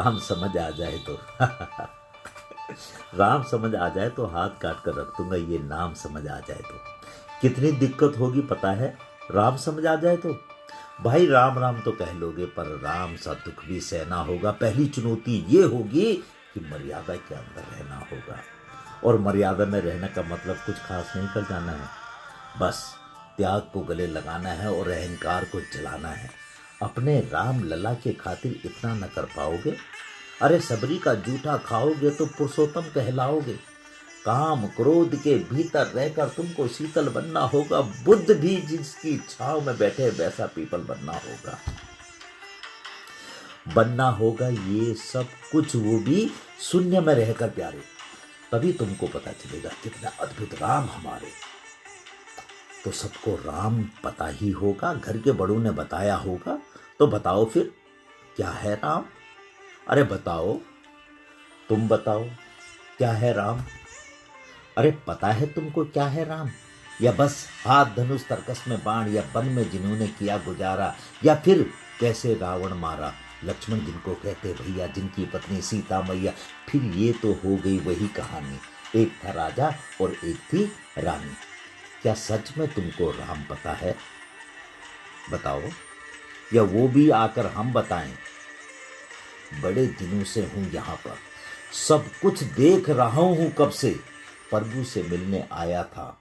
राम समझ आ जाए तो राम समझ आ जाए तो हाथ काट कर रख दूंगा, ये नाम समझ आ जाए तो कितनी दिक्कत होगी पता है। राम समझ आ जाए तो भाई राम राम तो कह लोगे, पर राम सा दुख भी सहना होगा। पहली चुनौती ये होगी कि मर्यादा के अंदर रहना होगा, और मर्यादा में रहने का मतलब कुछ खास नहीं कर जाना है, बस त्याग को गले लगाना है और अहंकार को जलाना है। अपने राम लला के खातिर इतना न कर पाओगे? अरे सबरी का जूठा खाओगे तो पुरुषोत्तम कहलाओगे। काम क्रोध के भीतर रहकर तुमको शीतल बनना होगा। बुद्ध भी जिसकी छाव में बैठे वैसा पीपल बनना होगा। ये सब कुछ वो भी शून्य में रहकर प्यारे, तभी तुमको पता चलेगा कितना अद्भुत राम हमारे। तो सबको राम पता ही होगा, घर के बड़ों ने बताया होगा, तो बताओ फिर क्या है राम? अरे बताओ, तुम बताओ क्या है राम? अरे पता है तुमको क्या है राम? या बस हाथ धनुष तर्कस में बाण, या वन में जिन्होंने किया गुजारा, या फिर कैसे रावण मारा लक्ष्मण जिनको कहते भैया, जिनकी पत्नी सीता मैया। फिर ये तो हो गई वही कहानी, एक था राजा और एक थी रानी। क्या सच में तुमको राम पता है? बताओ, या वो भी आकर हम बताएं? बड़े दिनों से हूं यहां पर, सब कुछ देख रहा हूं कब से। प्रभु से मिलने आया था,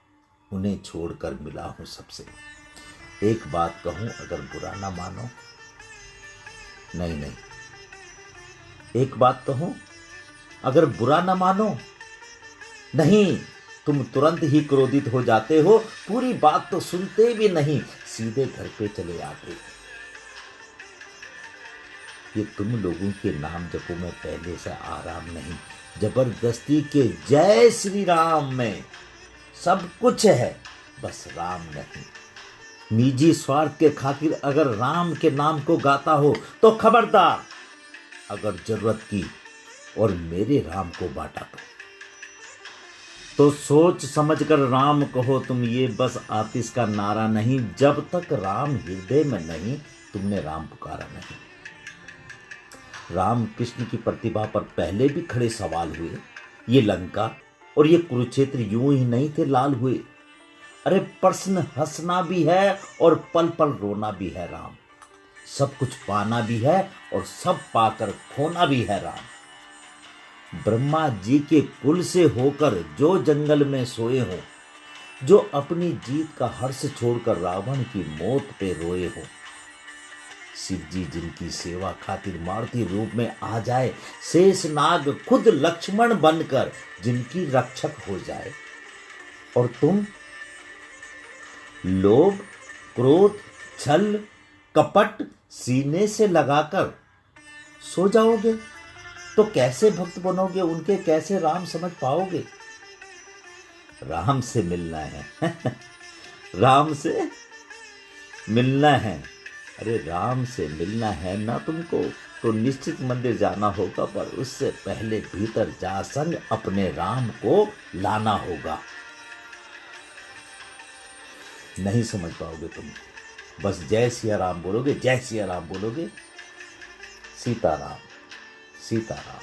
उन्हें छोड़कर मिला हूं सबसे। एक बात कहूं, अगर बुरा ना मानो, नहीं नहीं, एक बात कहूं, अगर बुरा ना मानो, नहीं, तुम तुरंत ही क्रोधित हो जाते हो, पूरी बात तो सुनते भी नहीं, सीधे घर पे चले आते। ये तुम लोगों के नाम जपो में पहले से आराम नहीं, जबरदस्ती के जय श्री राम में सब कुछ है, बस राम नहीं। निजी स्वार्थ के खातिर अगर राम के नाम को गाता हो तो खबरदार, अगर जरूरत की और मेरे राम को बांटा तो सोच समझकर राम कहो तुम। ये बस आतिश का नारा नहीं, जब तक राम हृदय में नहीं, तुमने राम पुकारा नहीं। राम कृष्ण की प्रतिभा पर पहले भी खड़े सवाल हुए। ये लंका और ये कुरुक्षेत्र यूं ही नहीं थे लाल हुए। अरे प्रश्न हंसना भी है और पल पल रोना भी है राम, सब कुछ पाना भी है और सब पाकर खोना भी है राम। ब्रह्मा जी के कुल से होकर जो जंगल में सोए हो, जो अपनी जीत का हर्ष छोड़कर रावण की मौत पे रोए हो, शिव जी जिनकी सेवा खातिर मारुति रूप में आ जाए, शेषनाग खुद लक्ष्मण बनकर जिनकी रक्षक हो जाए, और तुम लोभ क्रोध छल कपट सीने से लगाकर सो जाओगे, तो कैसे भक्त बनोगे? उनके कैसे राम समझ पाओगे? राम से मिलना है राम से मिलना है। अरे राम से मिलना है ना तुमको, तो निश्चित मंदिर जाना होगा, पर उससे पहले भीतर जा संग अपने राम को लाना होगा। नहीं समझ पाओगे तुम, बस जय सिया राम बोलोगे, जय सिया राम बोलोगे। सीताराम सीताराम।